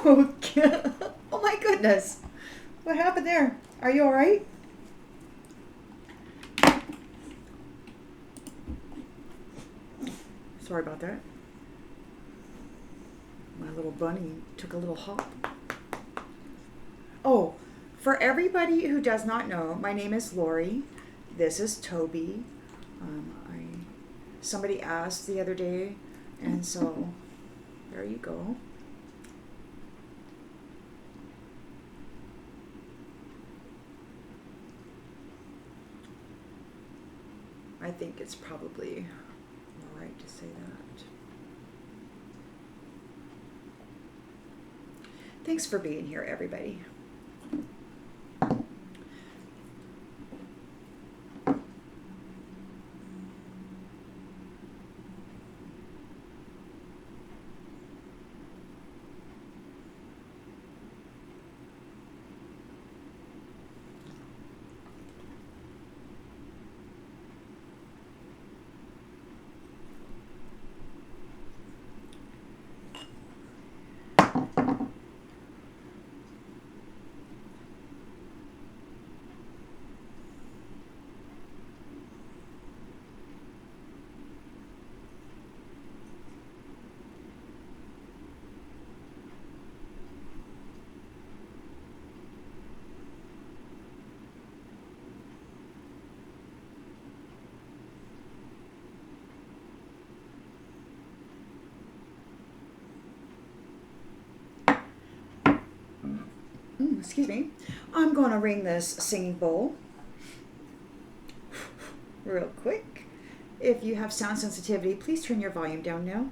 Oh, oh my goodness. What happened there? Are you all right? Sorry about that. My little bunny took a little hop. Oh, for everybody who does not know, my name is Lori. This is Toby. Somebody asked the other day, and so there you go. I think it's probably all right to say that. Thanks for being here, everybody. Excuse me. I'm going to ring this singing bowl real quick. If you have sound sensitivity, please turn your volume down now.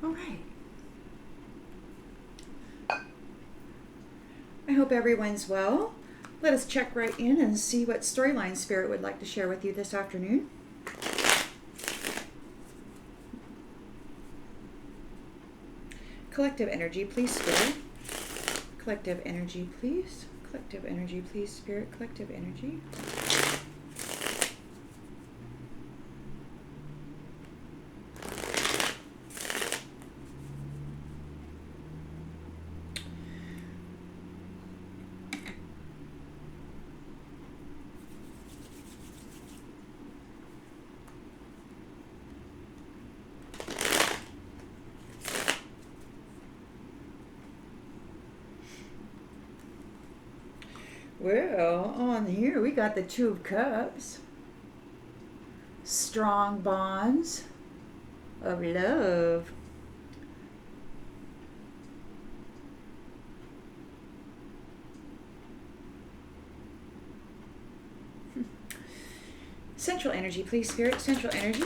All right. I hope everyone's well. Let us check right in and see what storyline Spirit would like to share with you this afternoon. Collective energy, please, Spirit. Collective energy, please. Collective energy, please, Spirit. Collective energy. Well, on here we got the Two of Cups. Strong bonds of love. Central energy, please, Spirit. Central energy.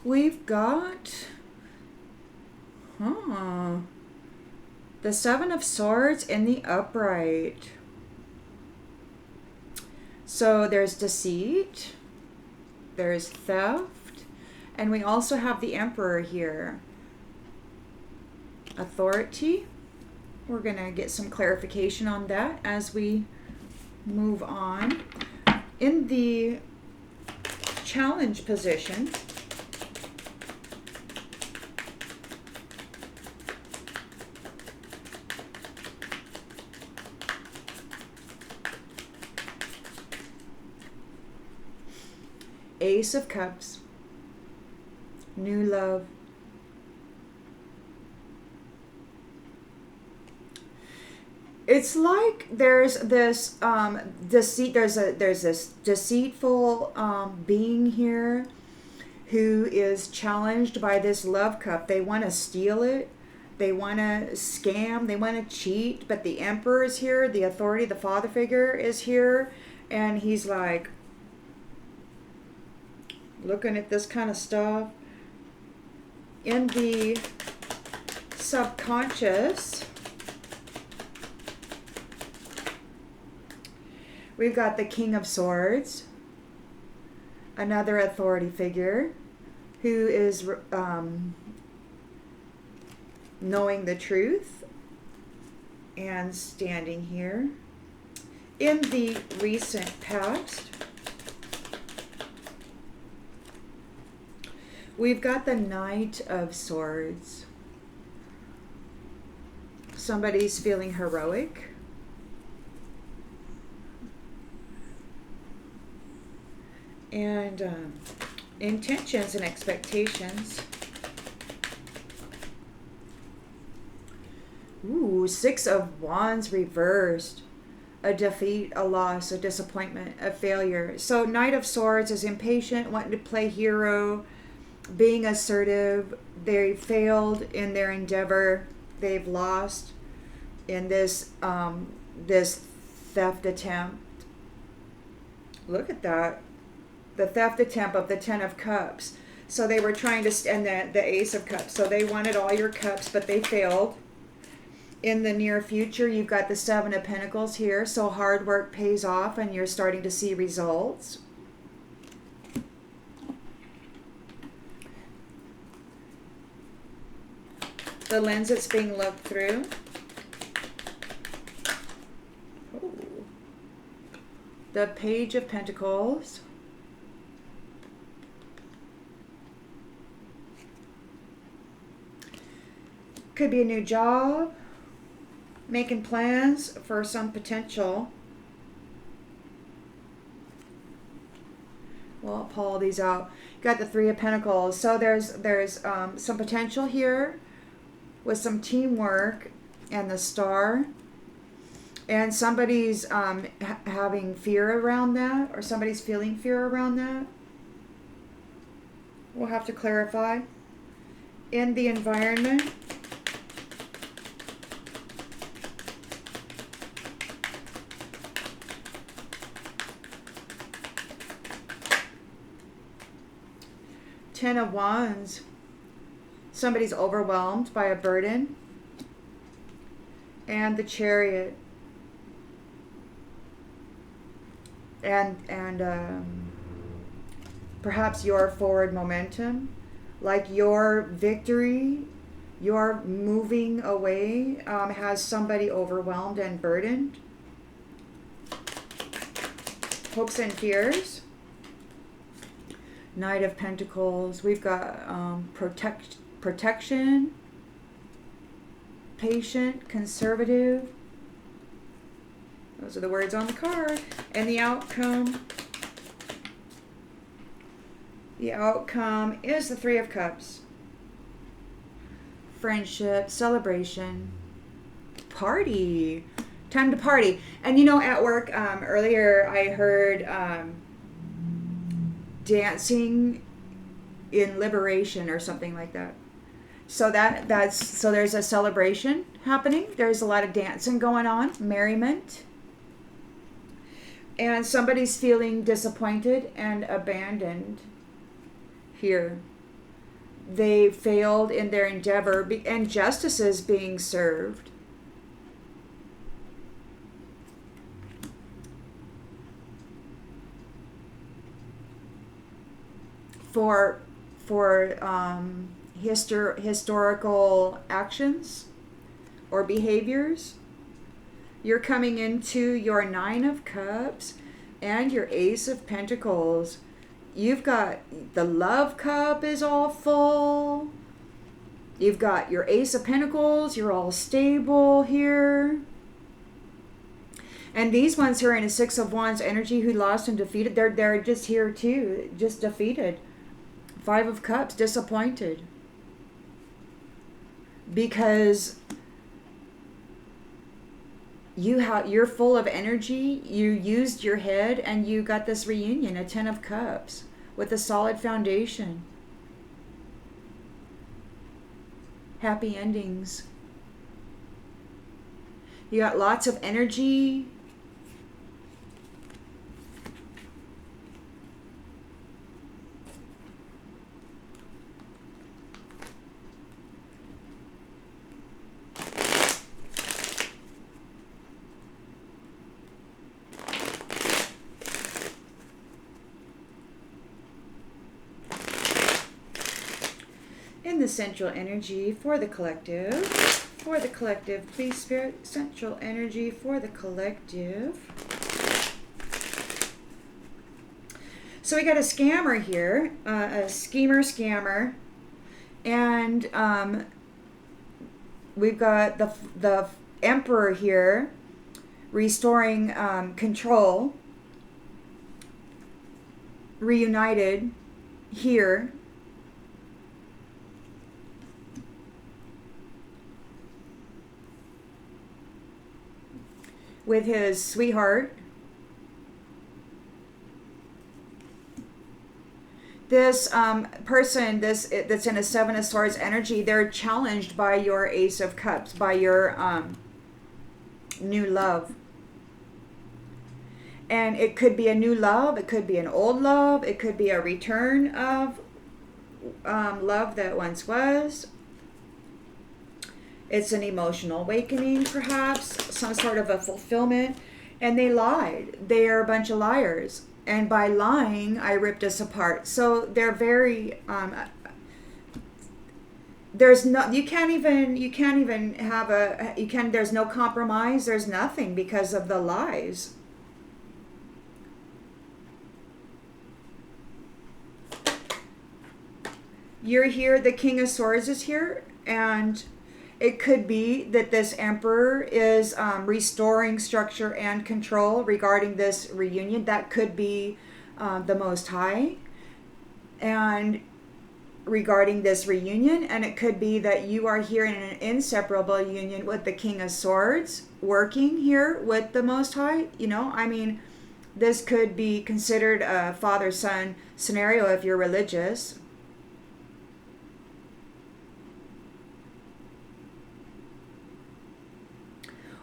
We've got the Seven of Swords in the upright. So there's deceit, there's theft, and we also have the Emperor here. Authority. We're going to get some clarification on that as we move on. In the challenge position, Ace of Cups, new love. It's like there's this deceit. There's this deceitful being here who is challenged by this love cup. They want to steal it. They want to scam. They want to cheat. But the Emperor is here. The authority, the father figure is here. And he's like looking at this kind of stuff. In the subconscious, we've got the King of Swords, another authority figure who is knowing the truth and standing here. In the recent past, we've got the Knight of Swords. Somebody's feeling heroic. And intentions and expectations. Ooh, Six of Wands reversed. A defeat, a loss, a disappointment, a failure. So Knight of Swords is impatient, wanting to play hero, being assertive. They failed in their endeavor. They've lost in this this theft attempt. Look at that. The theft attempt of the Ten of Cups. So they were trying to, and the Ace of Cups. So they wanted all your cups, but they failed. In the near future, you've got the Seven of Pentacles here. So hard work pays off and you're starting to see results. The lens that's being looked through. Oh. The Page of Pentacles. Could be a new job. Making plans for some potential. Well, I'll pull these out. Got the Three of Pentacles. So there's some potential here with some teamwork and the Star. And somebody's having fear around that, or somebody's feeling fear around that. We'll have to clarify. In the environment, Ten of Wands. Somebody's overwhelmed by a burden. And the Chariot. And perhaps your forward momentum, like your victory, your moving away, has somebody overwhelmed and burdened. Hopes and fears. Knight of Pentacles. We've got protection, patient, conservative. Those are the words on the card. And the outcome. The outcome is the Three of Cups. Friendship, celebration, party. Time to party. And you know, at work earlier I heard dancing in liberation or something like that. So so there's a celebration happening. There's a lot of dancing going on, merriment. And somebody's feeling disappointed and abandoned here. They failed in their endeavor and justice is being served. For historical actions or behaviors. You're coming into your Nine of Cups and your Ace of Pentacles. You've got the Love Cup is all full. You've got your Ace of Pentacles. You're all stable here. And these ones who are in a Six of Wands energy who lost and defeated, they're just here too, just defeated. Five of Cups, disappointed. Because you're full of energy, you used your head, and you got this reunion, a Ten of Cups, with a solid foundation. happy endings. You got lots of energy. In the central energy for the collective. For the collective, please, Spirit. Central energy for the collective. So we got a scammer here, a scammer. And we've got the Emperor here restoring control. Reunited here. With his sweetheart. This person that's in a Seven of Swords energy, they're challenged by your Ace of Cups, by your new love. And it could be a new love, it could be an old love, it could be a return of love that once was. It's an emotional awakening, perhaps, some sort of a fulfillment. And they lied. They are a bunch of liars. And by lying, I ripped us apart. So they're very, there's no, you can't even have there's no compromise. There's nothing because of the lies. You're here, the King of Swords is here, and it could be that this Emperor is restoring structure and control regarding this reunion. That could be the Most High. And regarding this reunion, and it could be that you are here in an inseparable union with the King of Swords, working here with the Most High. You know, I mean, this could be considered a father-son scenario if you're religious.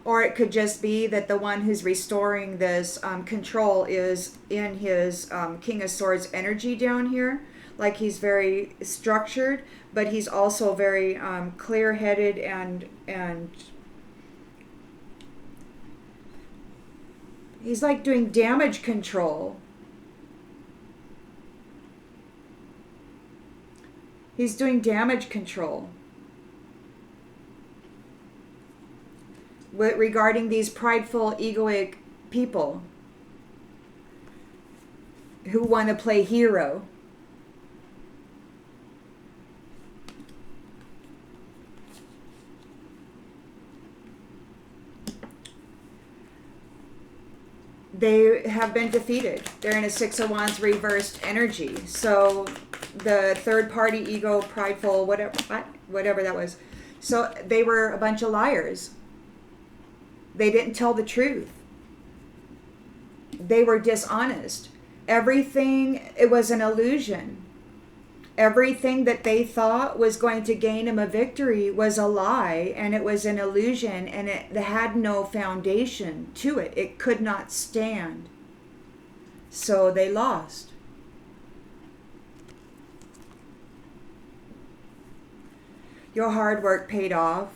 Or it could just be that the one who's restoring this control is in his King of Swords energy down here. Like he's very structured, but he's also very clear-headed and he's like doing damage control. He's doing damage control. Regarding these prideful, egoic people who want to play hero. They have been defeated. They're in a Six of Wands reversed energy. So the third party ego, prideful, whatever that was. So they were a bunch of liars. They didn't tell the truth. They were dishonest. Everything, it was an illusion. Everything that they thought was going to gain them a victory was a lie, and it was an illusion, and it had no foundation to it. It could not stand. So they lost. Your hard work paid off.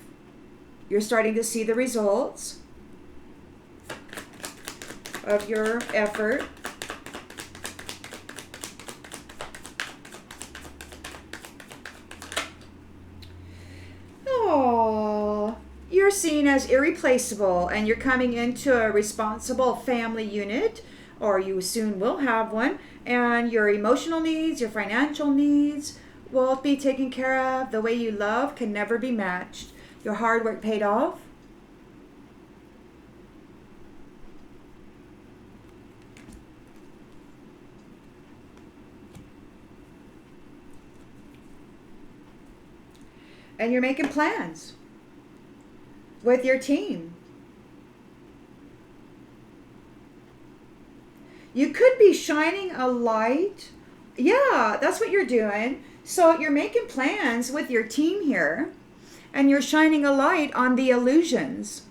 You're starting to see the results of your effort. Oh, you're seen as irreplaceable, and you're coming into a responsible family unit, or you soon will have one, and your emotional needs, your financial needs will be taken care of. The way you love can never be matched. Your hard work paid off. And you're making plans with your team. You could be shining a light. Yeah, that's what you're doing. So you're making plans with your team here. And you're shining a light on the illusions.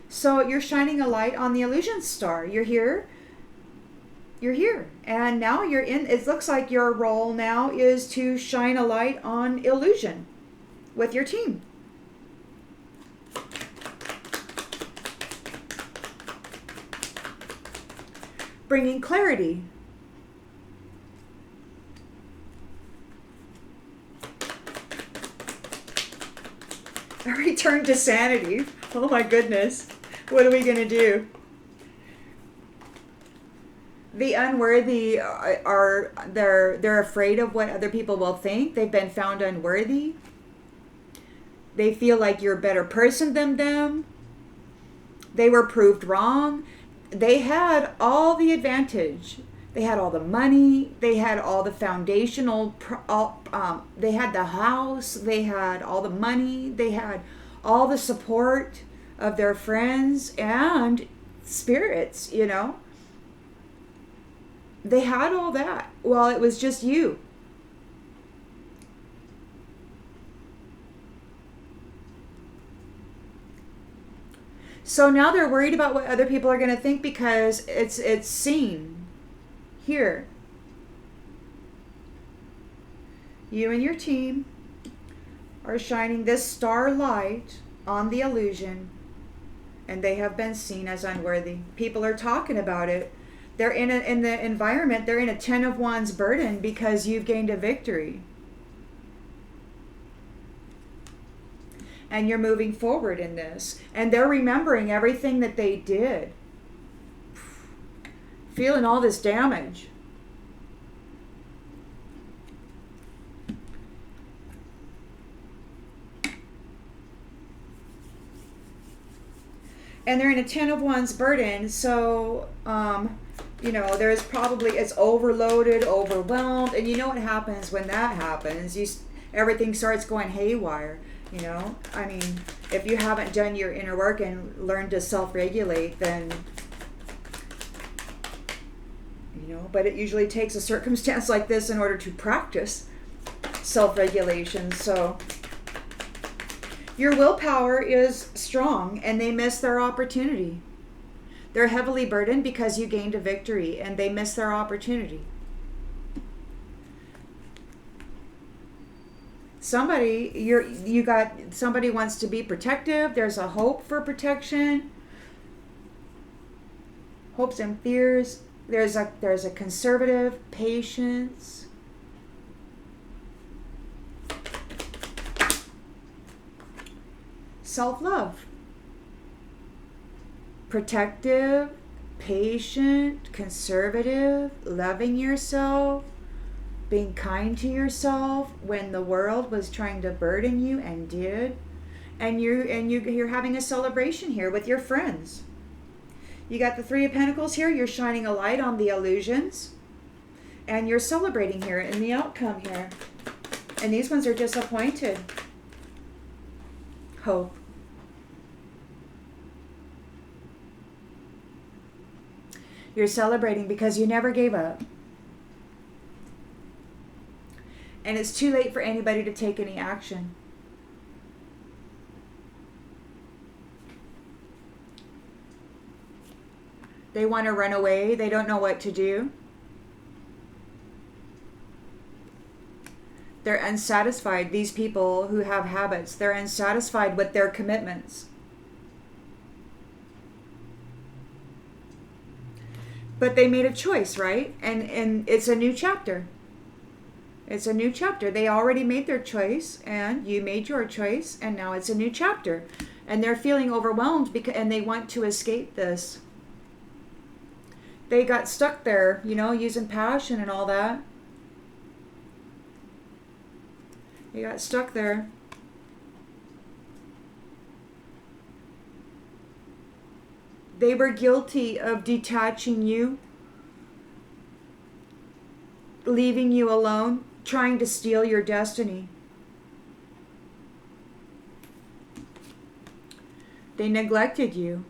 So you're shining a light on the illusion star. You're here. You're here. And now you're in. It looks like your role now is to shine a light on illusion with your team. Bringing clarity. A return to sanity. Oh my goodness. What are we going to do? The unworthy they're afraid of what other people will think. They've been found unworthy. They feel like you're a better person than them. They were proved wrong. They had all the advantage. They had all the money. They had all the foundational. They had the house. They had all the money. They had all the support of their friends and spirits, you know. They had all that. Well, it was just you. So now they're worried about what other people are going to think because it's seen here. You and your team are shining this star light on the illusion, and they have been seen as unworthy. People are talking about it. They're in the environment. They're in a 10 of Wands burden because you've gained a victory. And you're moving forward in this. And they're remembering everything that they did. Feeling all this damage. And they're in a 10 of Wands burden. So, you know, there's probably, it's overloaded, overwhelmed. And you know what happens when that happens? Everything starts going haywire. You know, I mean, if you haven't done your inner work and learned to self-regulate, then, you know, but it usually takes a circumstance like this in order to practice self-regulation. So your willpower is strong and they miss their opportunity. They're heavily burdened because you gained a victory and they miss their opportunity. Somebody wants to be protective. There's a hope for protection. Hopes and fears. There's a conservative patience. Self-love. Protective, patient, conservative, loving yourself. Being kind to yourself when the world was trying to burden you and did. And you're having a celebration here with your friends. You got the 3 of Pentacles here. You're shining a light on the illusions. And you're celebrating here in the outcome here. And these ones are disappointed. Hope. You're celebrating because you never gave up. And it's too late for anybody to take any action. They want to run away. They don't know what to do. They're unsatisfied. These people who have habits, they're unsatisfied with their commitments. But they made a choice, right? And it's a new chapter. It's a new chapter. They already made their choice, and you made your choice, and now it's a new chapter. And they're feeling overwhelmed and they want to escape this. They got stuck there, you know, using passion and all that. They got stuck there. They were guilty of detaching you, leaving you alone, trying to steal your destiny. They neglected you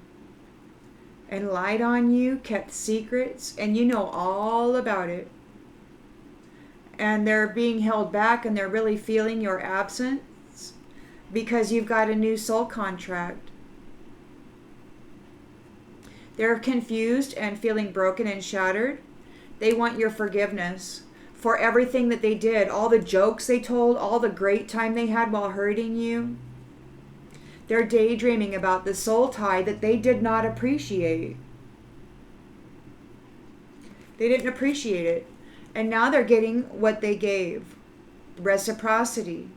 and lied on you, kept secrets, and you know all about it. and they're being held back, and they're really feeling your absence because you've got a new soul contract. They're confused and feeling broken and shattered. They want your forgiveness for everything that they did, all the jokes they told, all the great time they had while hurting you. They're daydreaming about the soul tie that they did not appreciate. They didn't appreciate it. And now they're getting what they gave. Reciprocity.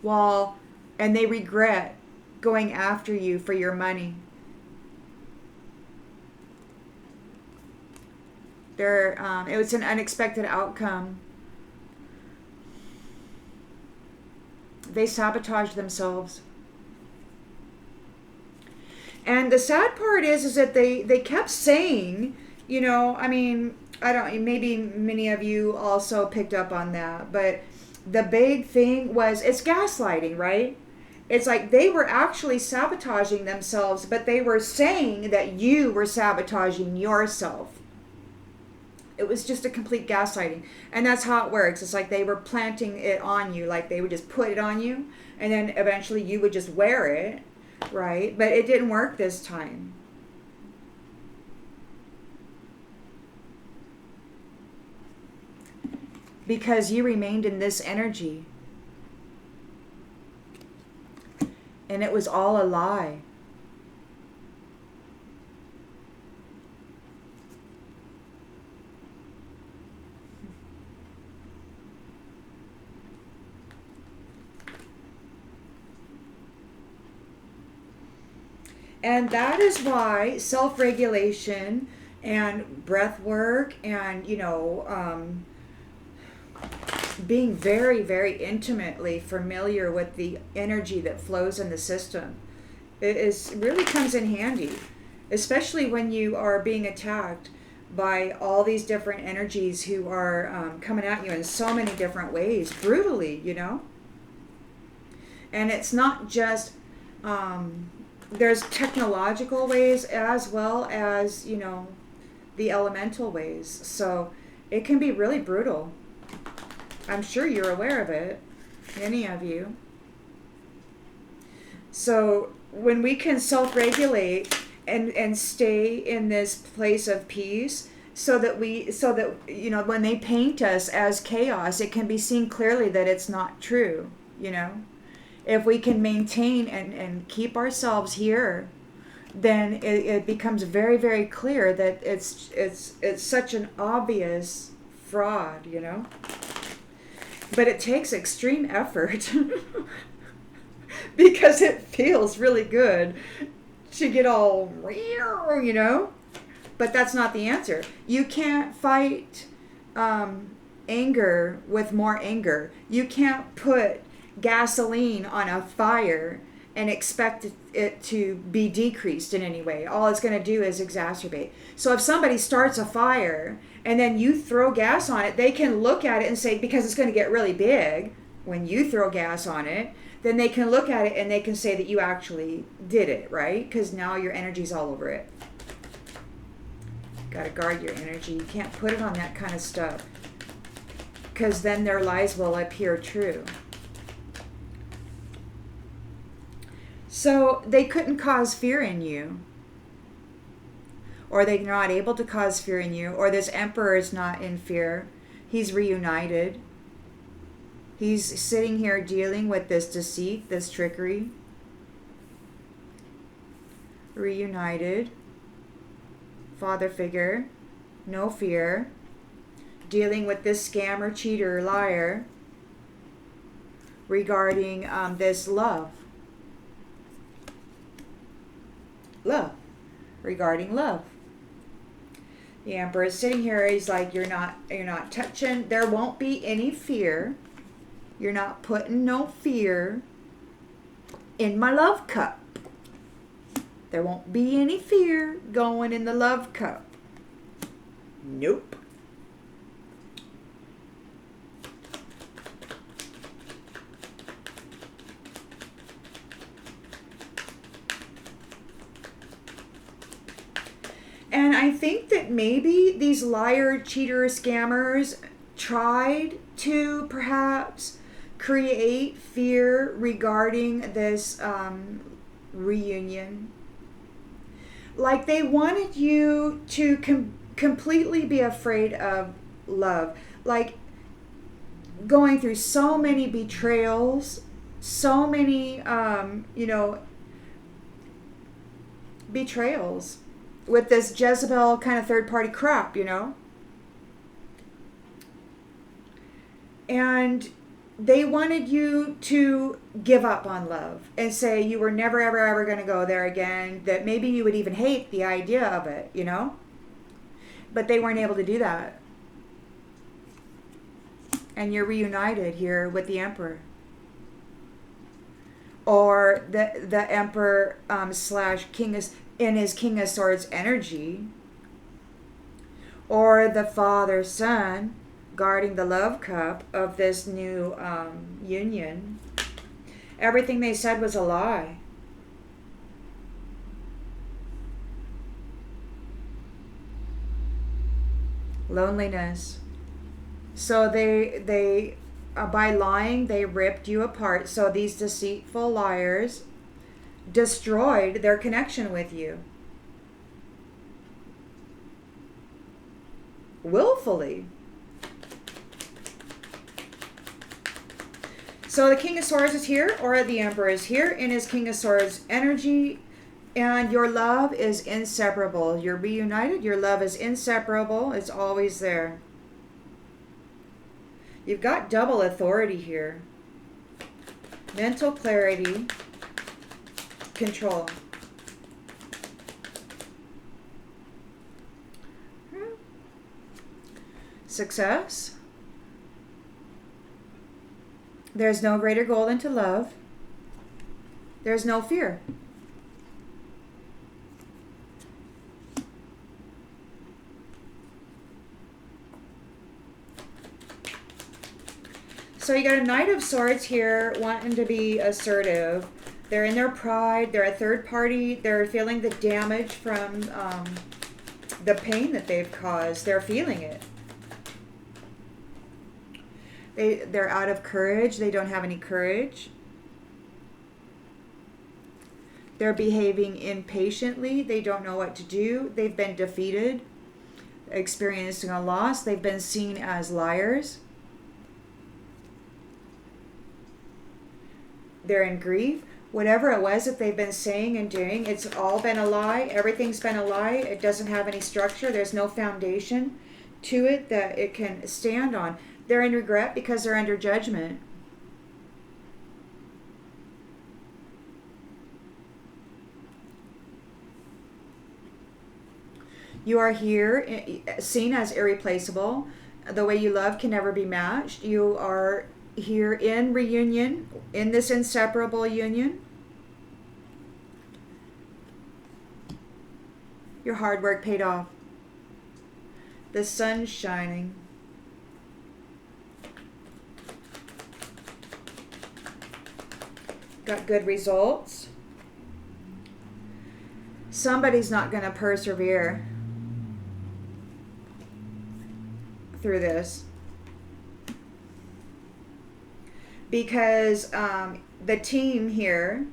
And they regret going after you for your money. It was an unexpected outcome. They sabotaged themselves. And the sad part is that they kept saying, maybe many of you also picked up on that, but the big thing was, it's gaslighting, right? It's like they were actually sabotaging themselves, but they were saying that you were sabotaging yourself. It was just a complete gaslighting. And that's how it works. It's like they were planting it on you, like they would just put it on you, and then eventually you would just wear it, right? But it didn't work this time. Because you remained in this energy. And it was all a lie. And that is why self-regulation and breath work and, being very, very intimately familiar with the energy that flows in the system, really comes in handy, especially when you are being attacked by all these different energies who are coming at you in so many different ways, brutally, And it's not just... there's technological ways as well as, the elemental ways. So it can be really brutal. I'm sure you're aware of it, many of you. So when we can self-regulate and stay in this place of peace, so that when they paint us as chaos, it can be seen clearly that it's not true, If we can maintain and keep ourselves here, then it becomes very, very clear that it's such an obvious fraud, But it takes extreme effort because it feels really good to get all, But that's not the answer. You can't fight anger with more anger. You can't put gasoline on a fire and expect it to be decreased in any way. All it's going to do is exacerbate. So if somebody starts a fire and then you throw gas on it, they can look at it and say, because it's going to get really big when you throw gas on it, then they can look at it and they can say that you actually did it, right? Because now your energy's all over it. Got to guard your energy. You can't put it on that kind of stuff, because then their lies will appear true. So they couldn't cause fear in you, or they're not able to cause fear in you, or this emperor is not in fear. He's reunited. He's sitting here dealing with this deceit, this trickery. Reunited. Father figure. No fear. Dealing with this scammer, cheater, liar regarding this love. Regarding love. The emperor is sitting here. He's like, you're not touching. There won't be any fear. You're not putting no fear in my love cup. There won't be any fear going in the love cup. Nope. And I think that maybe these liar, cheater, scammers tried to perhaps create fear regarding this reunion. Like they wanted you to completely be afraid of love. Like going through so many betrayals, so many, betrayals with this Jezebel kind of third party crap, And they wanted you to give up on love and say you were never, ever, ever going to go there again, that maybe you would even hate the idea of it, But they weren't able to do that. And you're reunited here with the Emperor. Or the Emperor / King is in his King of Swords energy. Or the Father, Son, guarding the love cup of this new union. Everything they said was a lie. Loneliness. So they by lying, they ripped you apart. So these deceitful liars destroyed their connection with you. Willfully. So the King of Swords is here, or the Emperor is here in his King of Swords energy, and your love is inseparable. You're reunited. Your love is inseparable. It's always there. You've got double authority here. Mental clarity, control. Success. There's no greater goal than to love. There's no fear. So you got a Knight of Swords here wanting to be assertive. They're in their pride. They're a third party. They're feeling the damage from the pain that they've caused. They're feeling it. They're out of courage. They don't have any courage. They're behaving impatiently. They don't know what to do. They've been defeated, experiencing a loss. They've been seen as liars. They're in grief. Whatever it was that they've been saying and doing, it's all been a lie. Everything's been a lie. It doesn't have any structure. There's no foundation to it that it can stand on. They're in regret because they're under judgment. You are here seen as irreplaceable. The way you love can never be matched. You are here in reunion, in this inseparable union. Your hard work paid off. The sun's shining. Got good results. Somebody's not going to persevere through this. Because there's a team here,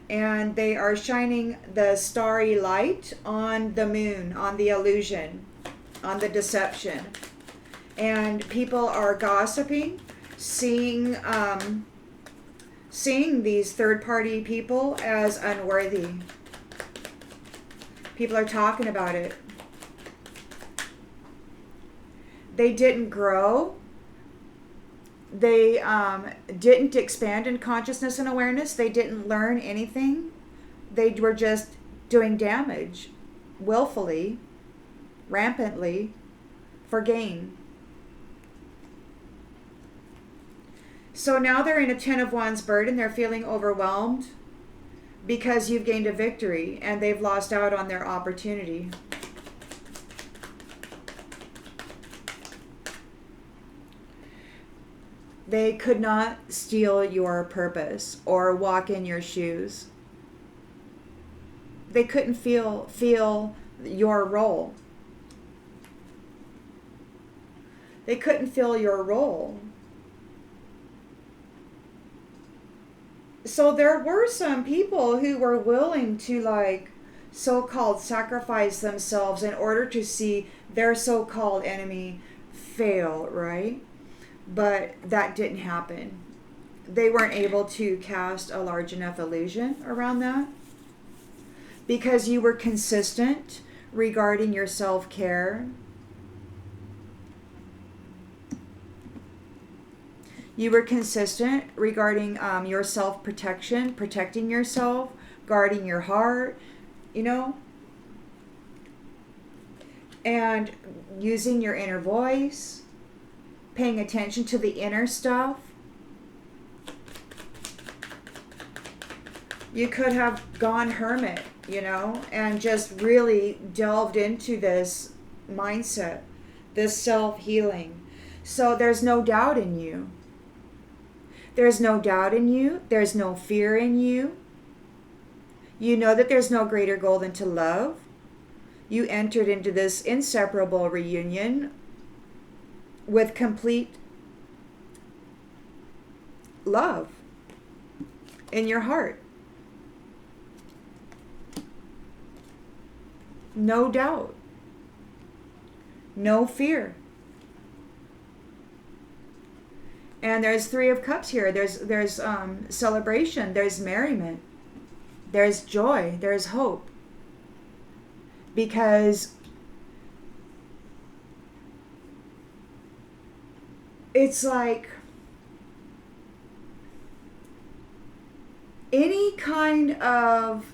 and they are shining the starry light on the moon, on the illusion, on the deception. And people are gossiping, seeing these third-party people as unworthy. People are talking about it. They didn't grow. They didn't expand in consciousness and awareness. They didn't learn anything. They were just doing damage, willfully, rampantly, for gain. So now they're in a 10 of Wands burden. They're feeling overwhelmed because you've gained a victory and they've lost out on their opportunity. They could not steal your purpose or walk in your shoes. They couldn't feel your role. They couldn't fill your role. So there were some people who were willing to, like, so-called sacrifice themselves in order to see their so-called enemy fail, right? But that didn't happen. They weren't able to cast a large enough illusion around that because you were consistent regarding your self-care. You were consistent regarding your self-protection, protecting yourself, guarding your heart, you know, and using your inner voice, paying attention to the inner stuff. You could have gone hermit, you know, and just really delved into this mindset, this self-healing. So there's no doubt in you. There's no doubt in you. There's no fear in you. You know that there's no greater goal than to love. You entered into this inseparable reunion with complete love in your heart. No doubt. No fear. And there's Three of Cups here. There's celebration. There's merriment. There's joy. There's hope. Because it's like any kind of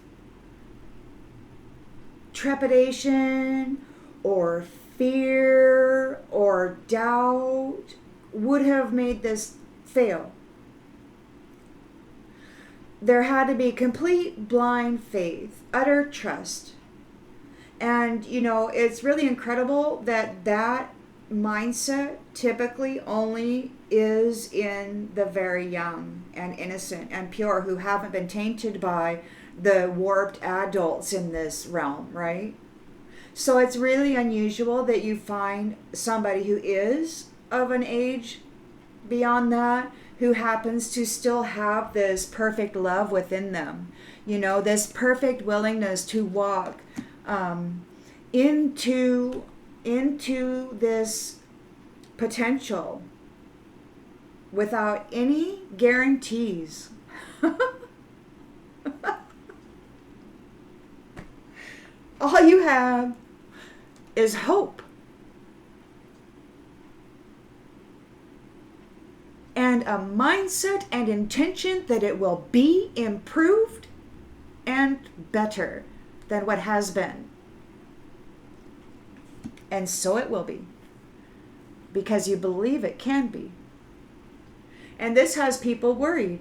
trepidation or fear or doubt would have made this fail. There had to be complete blind faith, utter trust. And, you know, it's really incredible that that mindset typically only is in the very young and innocent and pure who haven't been tainted by the warped adults in this realm, right? So it's really unusual that you find somebody who is of an age beyond that, who happens to still have this perfect love within them, you know, this perfect willingness to walk into this potential without any guarantees. All you have is hope. And a mindset and intention that it will be improved and better than what has been. And so it will be. Because you believe it can be. And this has people worried.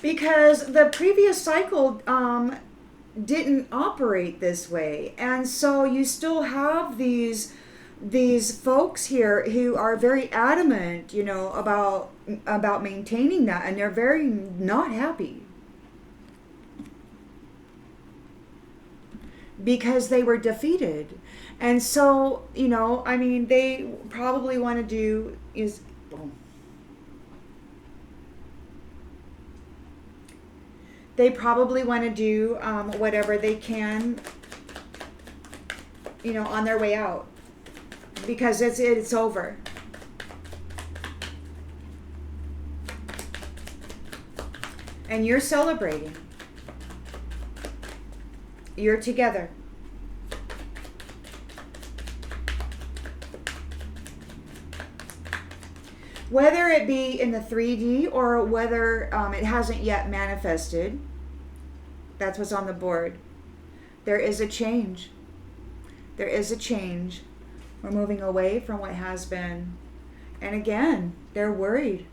Because the previous cycle didn't operate this way. And so you still have these folks here who are very adamant, you know, about maintaining that, and they're very not happy. Because they were defeated. And so, you know, I mean, they probably want to do is they probably want to do whatever they can, you know, on their way out, because it's over. And you're celebrating. You're together. Whether it be in the 3D or whether it hasn't yet manifested, that's what's on the board. There is a change. There is a change. We're moving away from what has been. And again, they're worried.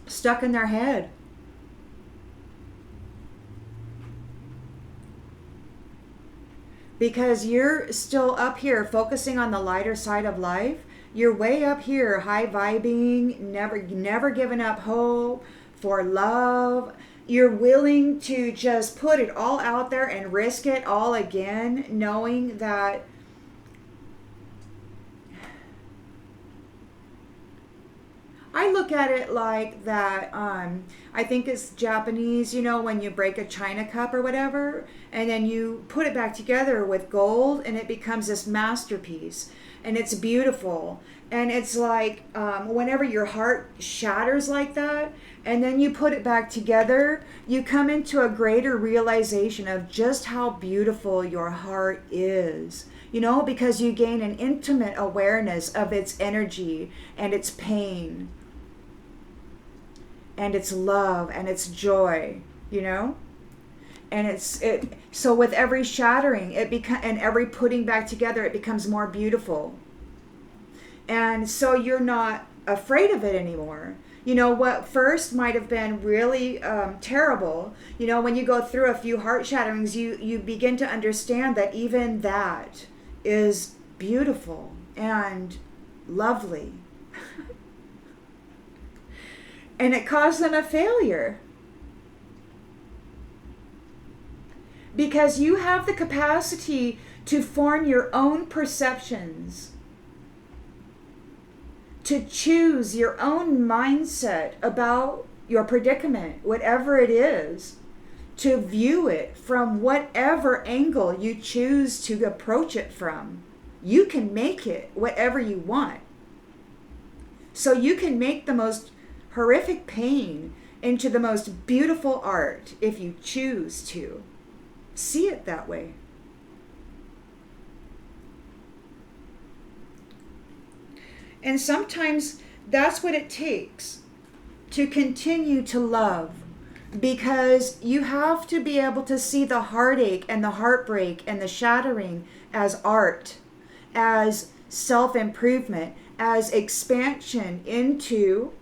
stuck in their head. Because you're still up here focusing on the lighter side of life. You're way up here, high vibing, never giving up hope for love. You're willing to just put it all out there and risk it all again, knowing that I look at it like that. I think it's Japanese, when you break a china cup or whatever, and then you put it back together with gold, and it becomes this masterpiece, and it's beautiful. And it's like whenever your heart shatters like that, and then you put it back together, you come into a greater realization of just how beautiful your heart is. Because you gain an intimate awareness of its energy and its pain and its love and its joy, and so with every shattering and every putting back together, it becomes more beautiful. And so you're not afraid of it anymore. What first might have been really terrible, when you go through a few heart shatterings, you begin to understand that even that is beautiful and lovely. And it caused them a failure. Because you have the capacity to form your own perceptions, to choose your own mindset about your predicament, whatever it is, to view it from whatever angle you choose to approach it from. You can make it whatever you want. So you can make the most horrific pain into the most beautiful art if you choose to see it that way. And sometimes that's what it takes to continue to love, because you have to be able to see the heartache and the heartbreak and the shattering as art, as self-improvement, as expansion into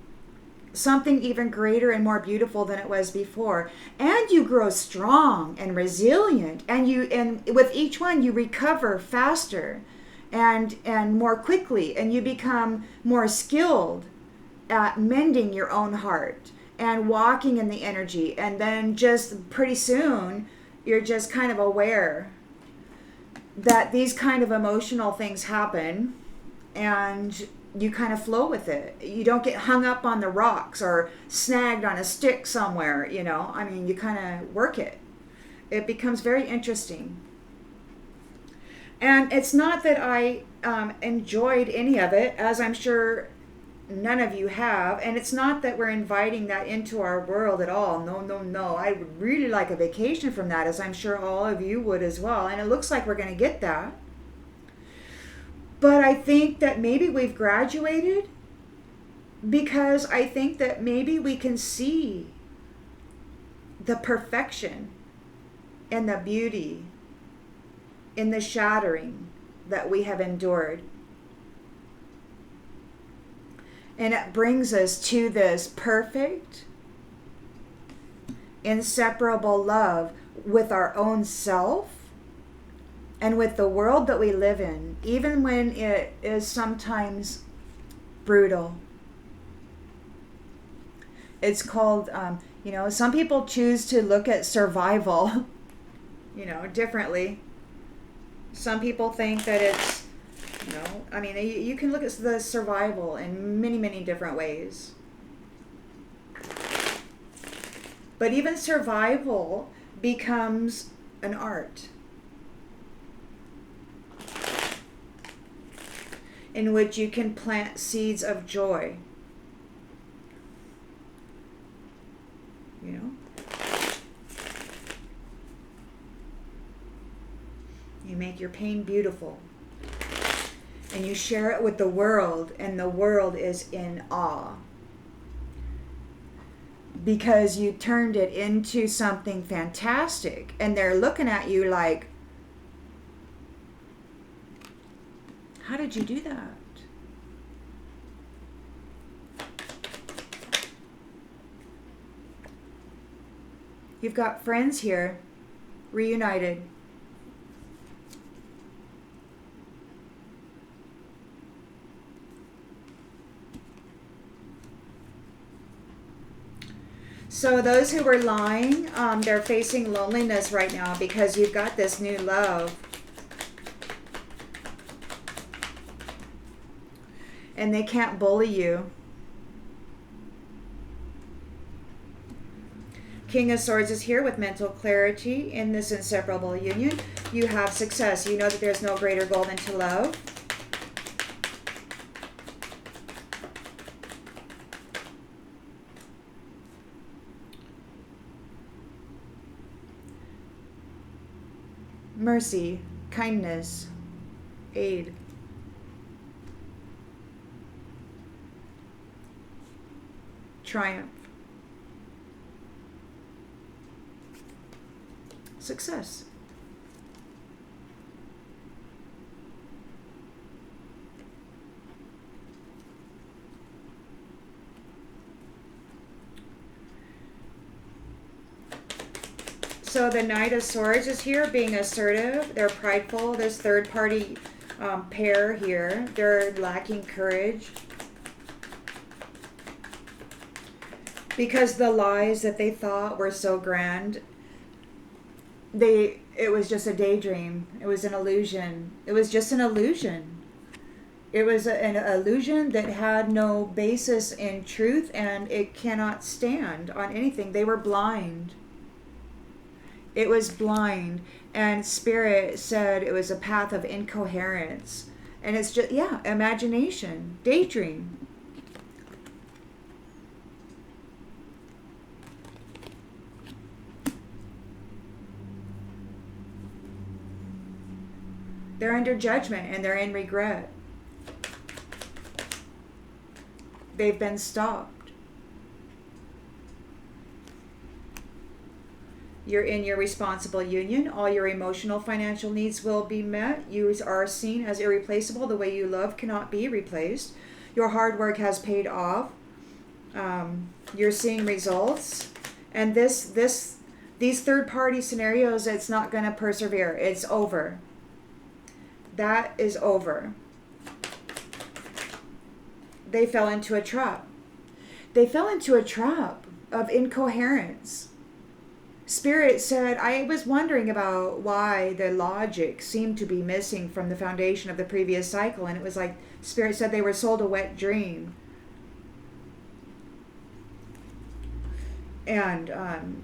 something even greater and more beautiful than it was before. And you grow strong and resilient, and with each one you recover faster and more quickly, and you become more skilled at mending your own heart and walking in the energy. And then just pretty soon you're just kind of aware that these kind of emotional things happen, and you kind of flow with it. You don't get hung up on the rocks or snagged on a stick somewhere, you kind of work it. It becomes very interesting. And it's not that I enjoyed any of it, as I'm sure none of you have. And it's not that we're inviting that into our world at all. No. I would really like a vacation from that, as I'm sure all of you would as well. And it looks like we're going to get that. But I think that maybe we've graduated, because I think that maybe we can see the perfection and the beauty in the shattering that we have endured. And it brings us to this perfect, inseparable love with our own self and with the world that we live in, even when it is sometimes brutal. It's called, some people choose to look at survival, differently. Some people think that it's, you can look at the survival in many, many different ways. But even survival becomes an art, in which you can plant seeds of joy. You make your pain beautiful, and you share it with the world, and the world is in awe, because you turned it into something fantastic, and they're looking at you like, how did you do that? You've got friends here, reunited. So those who were lying, they're facing loneliness right now because you've got this new love. And they can't bully you. King of Swords is here with mental clarity in this inseparable union. You have success. You know that there's no greater goal than to love. Mercy, kindness, aid. Triumph. Success. So the Knight of Swords is here, being assertive. They're prideful. This third party pair here, they're lacking courage. Because the lies that they thought were so grand, it was just a daydream. It was an illusion. It was just an illusion. It was an illusion that had no basis in truth, and it cannot stand on anything. They were blind. It was blind, and Spirit said it was a path of incoherence. And it's just, yeah, imagination, daydream. They're under judgment and they're in regret. They've been stopped. You're in your responsible union. All your emotional, financial needs will be met. You are seen as irreplaceable. The way you love cannot be replaced. Your hard work has paid off. You're seeing results. And these third-party scenarios, it's not going to persevere. It's over. That is over. They fell into a trap. They fell into a trap of incoherence. Spirit said, I was wondering about why the logic seemed to be missing from the foundation of the previous cycle. And it was like Spirit said they were sold a wet dream. And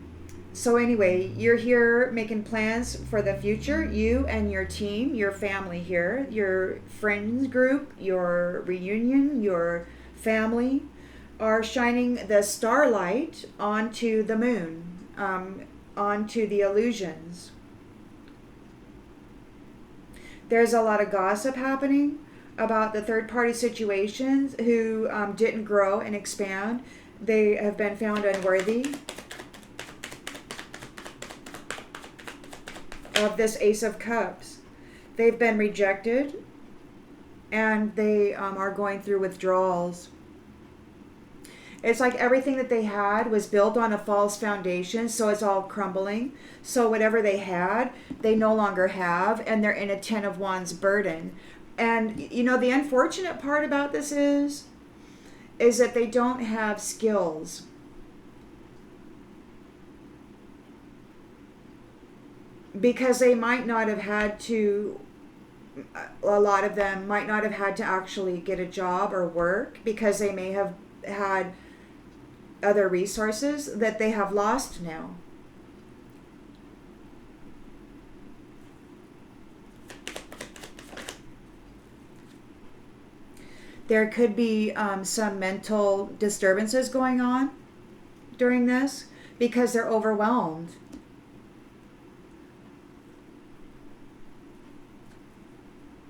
so anyway, you're here making plans for the future. You and your team, your family here, your friends group, your reunion, your family are shining the starlight onto the moon. Onto the illusions. There's a lot of gossip happening about the third-party situations who didn't grow and expand. They have been found unworthy of this Ace of Cups. They've been rejected and they are going through withdrawals. It's like everything that they had was built on a false foundation, so it's all crumbling. So whatever they had, they no longer have, and they're in a 10 of Wands burden. And, you know, the unfortunate part about this is that they don't have skills. Because they might not have had to, a lot of them might not have had to actually get a job or work because they may have had other resources that they have lost now. There could be some mental disturbances going on during this because they're overwhelmed.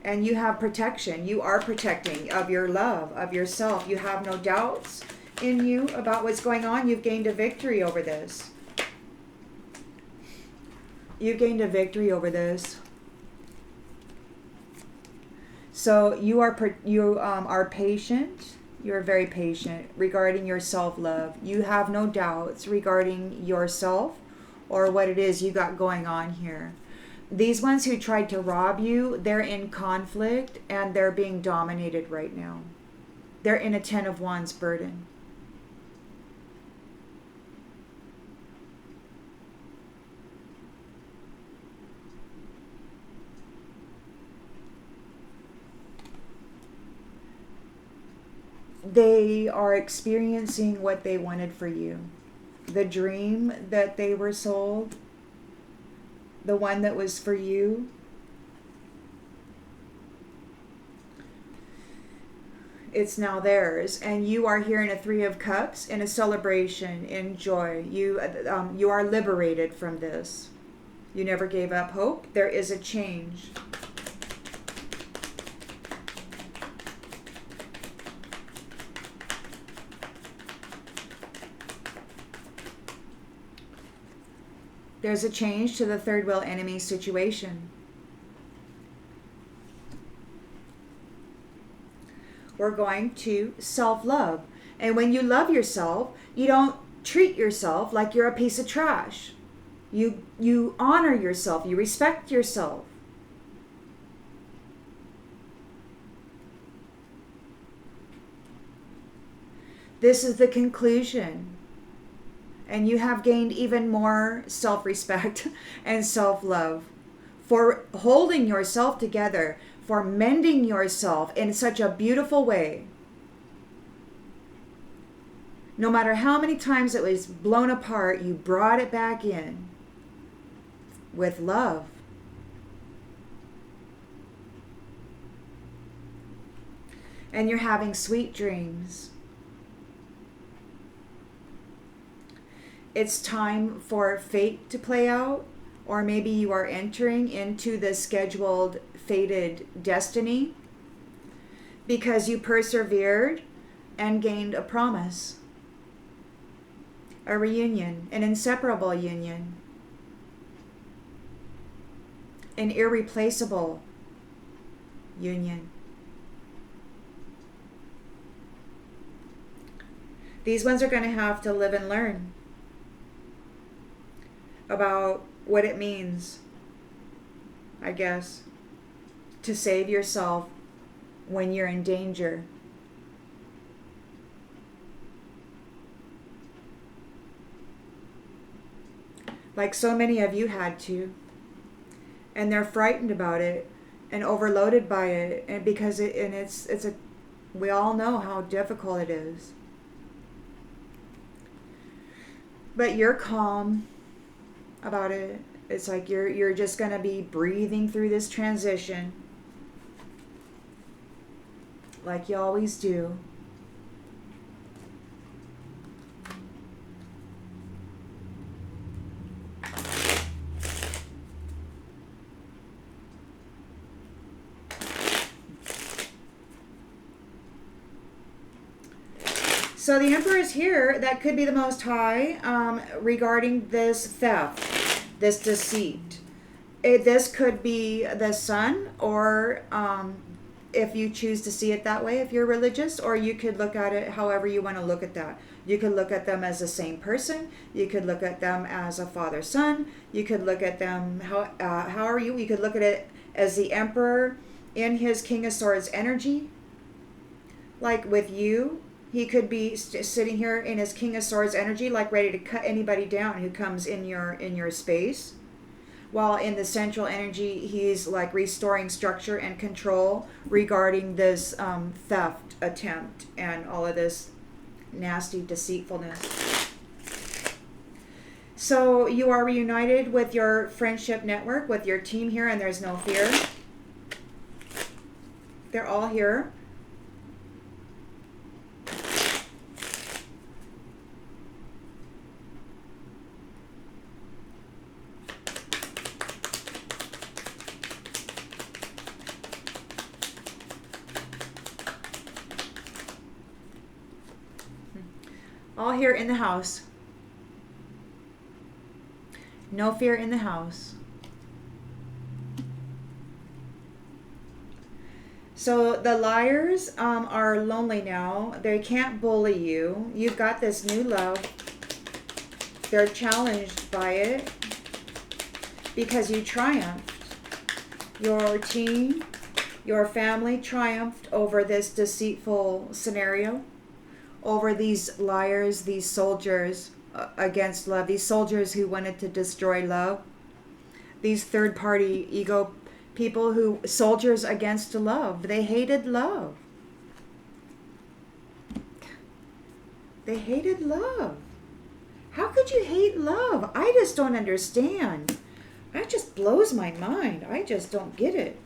And you have protection. You are protecting of your love, of yourself. You have no doubts in you about what's going on. You've gained a victory over this. You've gained a victory over this. So you are patient. You're very patient regarding your self-love. You have no doubts regarding yourself or what it is you got going on here. These ones who tried to rob you, they're in conflict and they're being dominated right now. They're in a 10 of Wands burden. They are experiencing what they wanted for you. The dream that they were sold, the one that was for you, it's now theirs, and you are here in a 3 of Cups, in a celebration, in joy. You are liberated from this. You never gave up hope. There is a change. There's a change to the third wheel enemy situation. We're going to self-love. And when you love yourself, you don't treat yourself like you're a piece of trash. You honor yourself. You respect yourself. This is the conclusion. And you have gained even more self-respect and self-love for holding yourself together, for mending yourself in such a beautiful way. No matter how many times it was blown apart, you brought it back in with love. And you're having sweet dreams. It's time for fate to play out, or maybe you are entering into the scheduled, fated destiny because you persevered and gained a promise, a reunion, an inseparable union, an irreplaceable union. These ones are going to have to live and learn about what it means, I guess, to save yourself when you're in danger. Like so many of you had to. And they're frightened about it and overloaded by it, and because we all know how difficult it is. But you're calm about it. It's like you're just going to be breathing through this transition like you always do. So the Emperor is here. That could be the Most High regarding this theft, this deceit. This could be the Sun, or if you choose to see it that way, if you're religious, or you could look at it however you want to look at that. You could look at them as the same person. You could look at them as a father-son. You could look at them, how are you? You could look at it as the Emperor in his King of Swords energy. Like with you, he could be sitting here in his King of Swords energy, like ready to cut anybody down who comes in your space. While in the central energy, he's like restoring structure and control regarding this theft attempt and all of this nasty deceitfulness. So you are reunited with your friendship network, with your team here, and there's no fear. They're all here. All here in the house. No fear in the house. So the liars are lonely now. They can't bully you. You've got this new love. They're challenged by it because you triumphed. Your team, your family triumphed over this deceitful scenario, over these liars, these soldiers against love, these soldiers who wanted to destroy love, these third-party ego people who, soldiers against love. They hated love. They hated love. How could you hate love? I just don't understand. That just blows my mind. I just don't get it.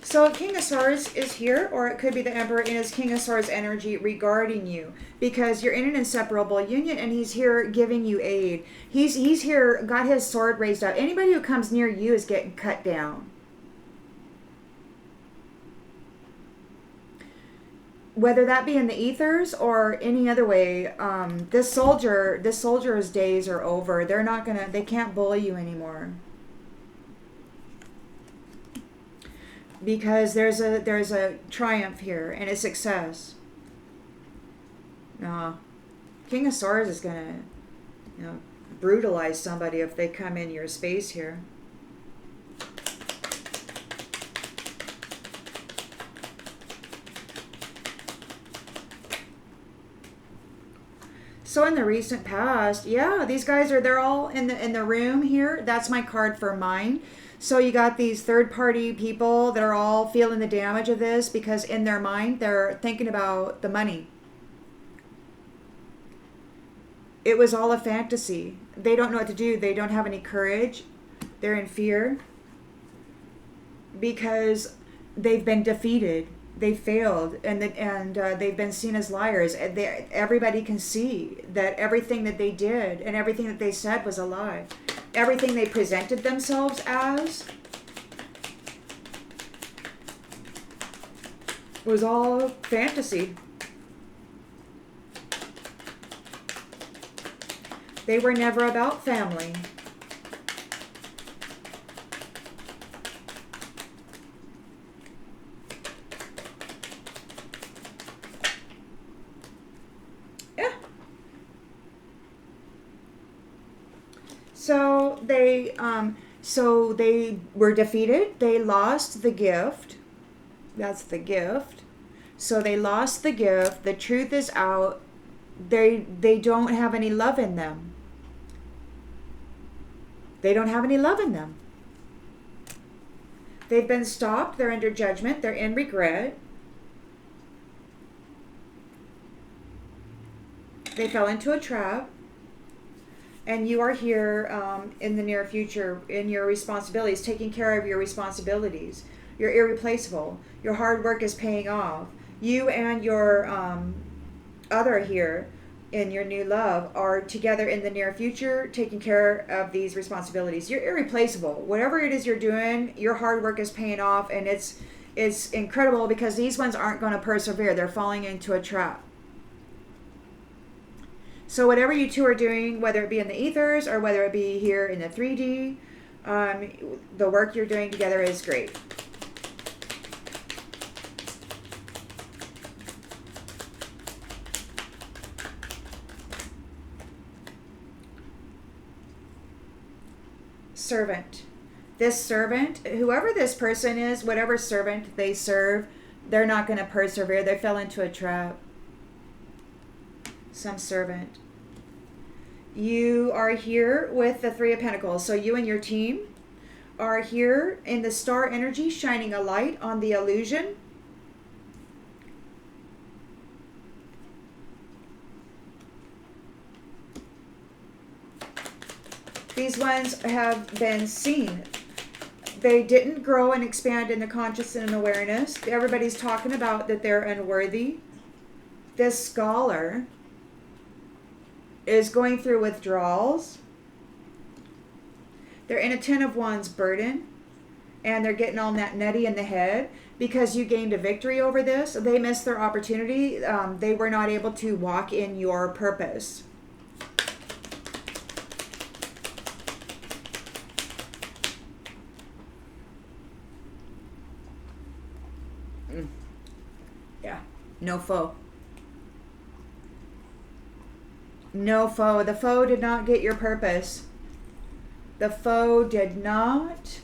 So King of Swords is here, or it could be the Emperor in his King of Swords energy regarding you, because you're in an inseparable union, and he's here giving you aid. He's here, got his sword raised up. Anybody who comes near you is getting cut down. Whether that be in the ethers or any other way, this soldier's days are over. They can't bully you anymore. Because there's a triumph here and a success. King of Swords is gonna, brutalize somebody if they come in your space here. So in the recent past, yeah, these guys they're all in the room here. That's my card for mine. So you got these third-party people that are all feeling the damage of this because in their mind, they're thinking about the money. It was all a fantasy. They don't know what to do. They don't have any courage. They're in fear because they've been defeated. They failed, and they've been seen as liars. Everybody can see that everything that they did and everything that they said was a lie. Everything they presented themselves as was all fantasy. They were never about family. So they were defeated. They lost the gift. That's the gift. So they lost the gift. The truth is out. They don't have any love in them. They don't have any love in them. They've been stopped. They're under judgment. They're in regret. They fell into a trap. And you are here in the near future in your responsibilities, taking care of your responsibilities. You're irreplaceable. Your hard work is paying off. You and your other here in your new love are together in the near future, taking care of these responsibilities. You're irreplaceable. Whatever it is you're doing, your hard work is paying off, and it's incredible because these ones aren't going to persevere. They're falling into a trap. So whatever you two are doing, whether it be in the ethers or whether it be here in the 3D, the work you're doing together is great. Servant. This servant, whoever this person is, whatever servant they serve, they're not going to persevere. They fell into a trap. Some servant. You are here with the Three of Pentacles. So you and your team are here in the star energy, shining a light on the illusion. These ones have been seen. They didn't grow and expand in the consciousness and awareness. Everybody's talking about that they're unworthy. This scholar is going through withdrawals. They're in a 10 of Wands burden, and they're getting all that nutty in the head because you gained a victory over this. They missed their opportunity. They were not able to walk in your purpose. Yeah, no foe. No foe. The foe did not get your purpose. The foe did not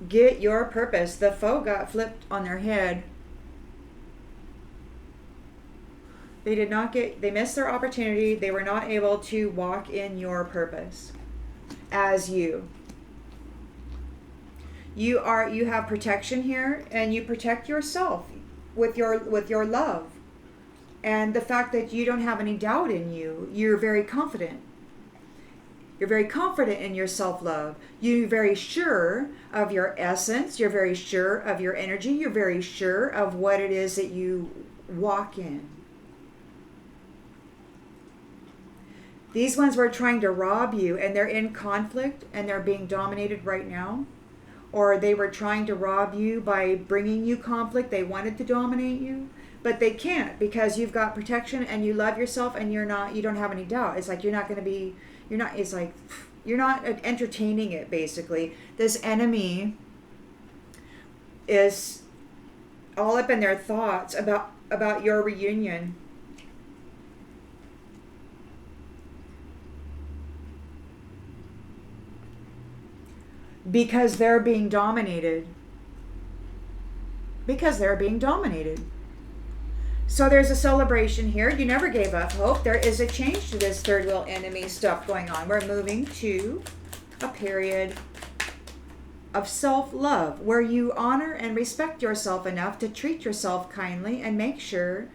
get your purpose. The foe got flipped on their head. They missed their opportunity. They were not able to walk in your purpose as you. You have protection here, and you protect yourself with your love. And the fact that you don't have any doubt in you, you're very confident. You're very confident in your self-love. You're very sure of your essence. You're very sure of your energy. You're very sure of what it is that you walk in. These ones were trying to rob you, and they're in conflict, and they're being dominated right now. Or they were trying to rob you by bringing you conflict. They wanted to dominate you. But they can't, because you've got protection and you love yourself, and you don't have any doubt. It's like you're not entertaining it, basically. This enemy is all up in their thoughts about your reunion. Because they're being dominated. So there's a celebration here. You never gave up hope. There is a change to this third wheel enemy stuff going on. We're moving to a period of self-love where you honor and respect yourself enough to treat yourself kindly and make sure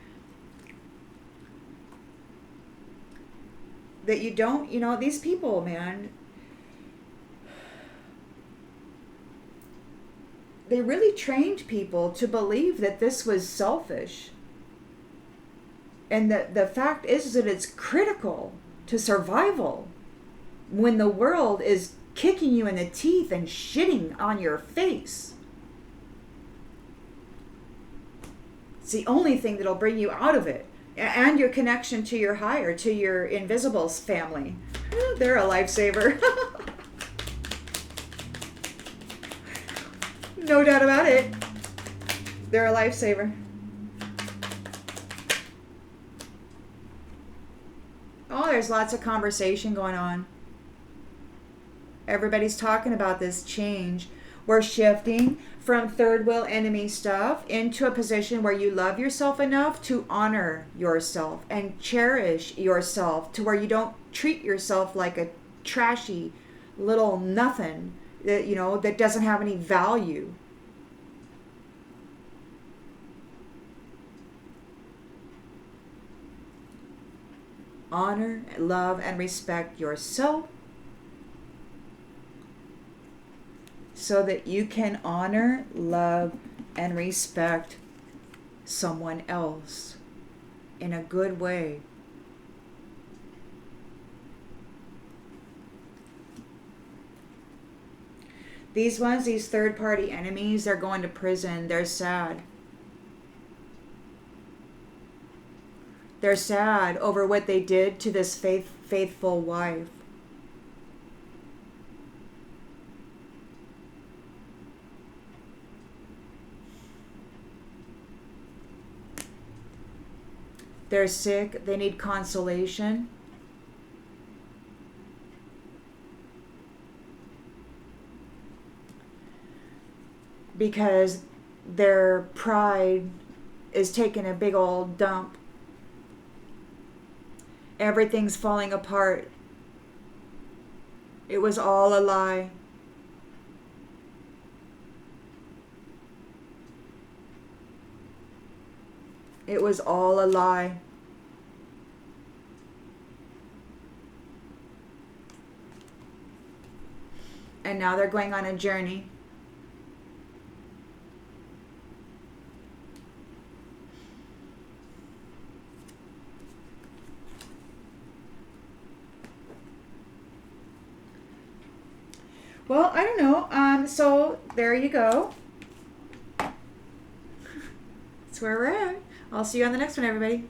that you don't, these people, man, they really trained people to believe that this was selfish. And the fact is that it's critical to survival when the world is kicking you in the teeth and shitting on your face. It's the only thing that'll bring you out of it. And your connection to your higher, to your invisibles family. They're a lifesaver. No doubt about it. They're a lifesaver. Oh, there's lots of conversation going on. Everybody's talking about this change. We're shifting from third wheel enemy stuff into a position where you love yourself enough to honor yourself and cherish yourself, to where you don't treat yourself like a trashy little nothing that doesn't have any value. Honor, love, and respect yourself so that you can honor, love, and respect someone else in a good way. These third-party enemies, they're going to prison. They're sad. They're sad over what they did to this faithful wife. They're sick. They need consolation. Because their pride is taking a big old dump. Everything's falling apart. It was all a lie. It was all a lie. And now they're going on a journey. Well, I don't know. So there you go. That's where we're at. I'll see you on the next one, everybody.